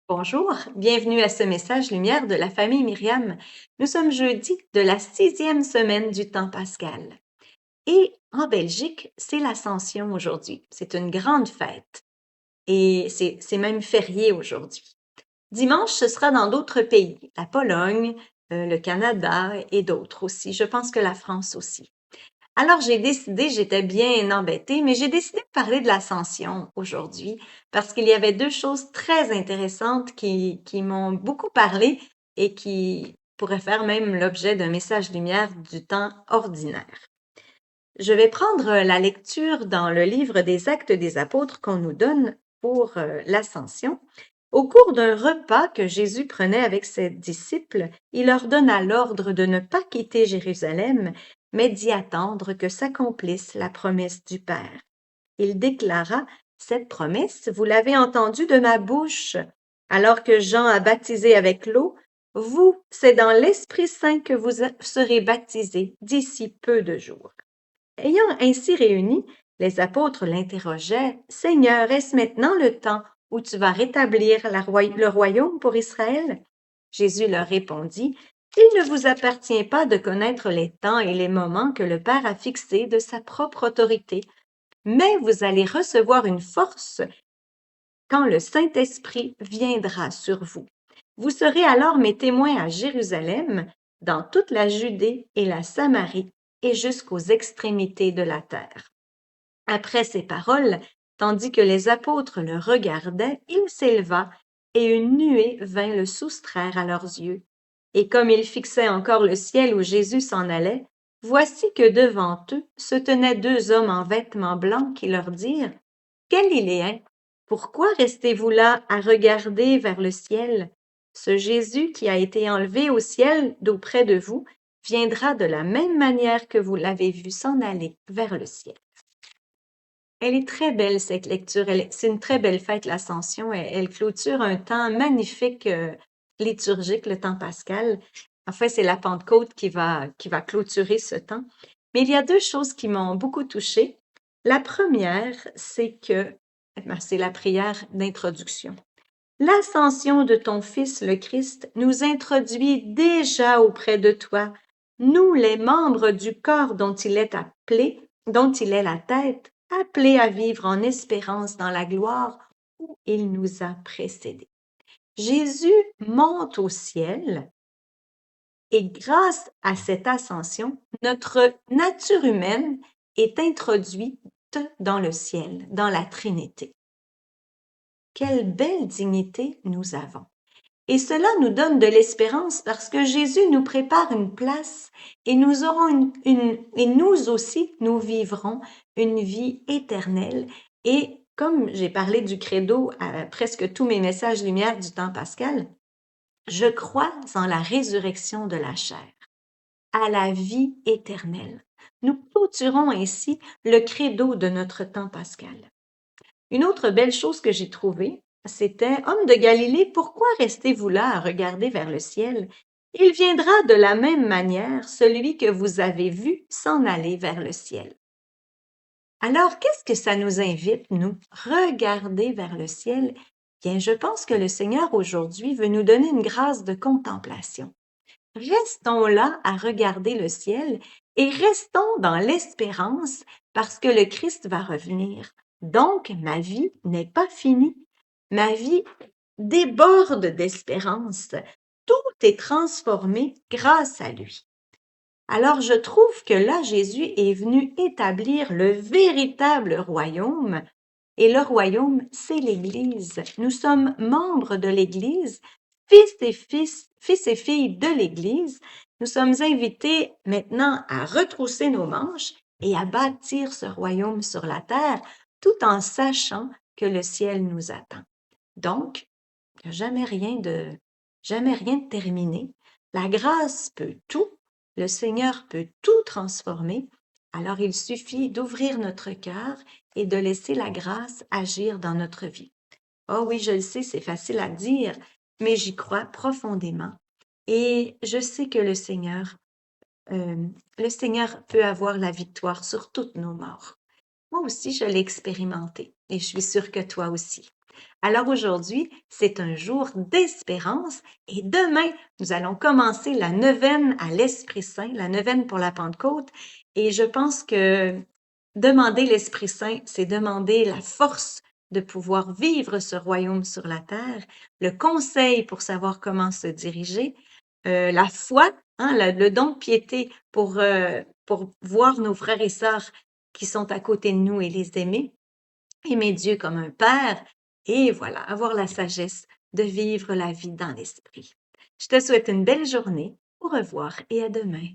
Bonjour, bienvenue à ce message lumière de la famille Myriam. Nous sommes jeudi de la 6e semaine du temps pascal. Et en Belgique, c'est l'Ascension aujourd'hui. C'est une grande fête. Et c'est même férié aujourd'hui. Dimanche, ce sera dans d'autres pays, la Pologne, le Canada et d'autres aussi. Je pense que la France aussi. Alors, j'étais bien embêtée, mais j'ai décidé de parler de l'ascension aujourd'hui parce qu'il y avait deux choses très intéressantes qui m'ont beaucoup parlé et qui pourraient faire même l'objet d'un message lumière du temps ordinaire. Je vais prendre la lecture dans le livre des Actes des Apôtres qu'on nous donne pour l'ascension. Au cours d'un repas que Jésus prenait avec ses disciples, il leur donna l'ordre de ne pas quitter Jérusalem, mais d'y attendre que s'accomplisse la promesse du Père. Il déclara, cette promesse, vous l'avez entendue de ma bouche. Alors que Jean a baptisé avec l'eau, vous, c'est dans l'Esprit Saint que vous serez baptisés d'ici peu de jours. Ayant ainsi réuni, les apôtres l'interrogeaient, Seigneur, est-ce maintenant le temps où tu vas rétablir le royaume pour Israël? Jésus leur répondit, Il ne vous appartient pas de connaître les temps et les moments que le Père a fixés de sa propre autorité, mais vous allez recevoir une force quand le Saint-Esprit viendra sur vous. Vous serez alors mes témoins à Jérusalem, dans toute la Judée et la Samarie, et jusqu'aux extrémités de la terre. Après ces paroles, tandis que les apôtres le regardaient, il s'éleva, et une nuée vint le soustraire à leurs yeux. Et comme ils fixaient encore le ciel où Jésus s'en allait, voici que devant eux se tenaient deux hommes en vêtements blancs qui leur dirent, Galiléens, pourquoi restez-vous là à regarder vers le ciel? Ce Jésus qui a été enlevé au ciel d'auprès de vous viendra de la même manière que vous l'avez vu s'en aller vers le ciel. Elle est très belle, cette lecture. C'est une très belle fête, l'Ascension. Elle clôture un temps magnifique liturgique, le temps pascal. Enfin, c'est la Pentecôte qui va clôturer ce temps. Mais il y a deux choses qui m'ont beaucoup touchée. La première, c'est la prière d'introduction. L'ascension de ton Fils, le Christ, nous introduit déjà auprès de toi, nous, les membres du corps dont il est appelé, dont il est la tête, appelés à vivre en espérance dans la gloire où il nous a précédés. Jésus monte au ciel et grâce à cette ascension, notre nature humaine est introduite dans le ciel, dans la Trinité. Quelle belle dignité nous avons! Et cela nous donne de l'espérance parce que Jésus nous prépare une place et nous aurons et nous aussi, nous vivrons une vie éternelle. Et comme j'ai parlé du credo à presque tous mes messages lumière du temps pascal, je crois en la résurrection de la chair, à la vie éternelle. Nous clôturons ainsi le credo de notre temps pascal. Une autre belle chose que j'ai trouvée, c'était Homme de Galilée, pourquoi restez-vous là à regarder vers le ciel? Il viendra de la même manière celui que vous avez vu s'en aller vers le ciel. Alors, qu'est-ce que ça nous invite, nous? Regarder vers le ciel. Bien, je pense que le Seigneur aujourd'hui veut nous donner une grâce de contemplation. Restons là à regarder le ciel et restons dans l'espérance parce que le Christ va revenir. Donc, ma vie n'est pas finie. Ma vie déborde d'espérance. Tout est transformé grâce à lui. Alors, je trouve que là, Jésus est venu établir le véritable royaume. Et le royaume, c'est l'Église. Nous sommes membres de l'Église, fils et filles de l'Église. Nous sommes invités maintenant à retrousser nos manches et à bâtir ce royaume sur la terre, tout en sachant que le ciel nous attend. Donc, il n'y a jamais rien de terminé. La grâce peut tout, le Seigneur peut tout transformer. Alors, il suffit d'ouvrir notre cœur et de laisser la grâce agir dans notre vie. Oh oui, je le sais, c'est facile à dire, mais j'y crois profondément. Et je sais que le Seigneur peut avoir la victoire sur toutes nos morts. Moi aussi, je l'ai expérimenté et je suis sûre que toi aussi. Alors aujourd'hui, c'est un jour d'espérance et demain, nous allons commencer la neuvaine à l'Esprit Saint, la neuvaine pour la Pentecôte. Et je pense que demander l'Esprit Saint, c'est demander la force de pouvoir vivre ce royaume sur la terre, le conseil pour savoir comment se diriger, la foi, hein, le don de piété pour voir nos frères et sœurs qui sont à côté de nous et les aimer Dieu comme un père, et voilà, avoir la sagesse de vivre la vie dans l'esprit. Je te souhaite une belle journée. Au revoir et à demain.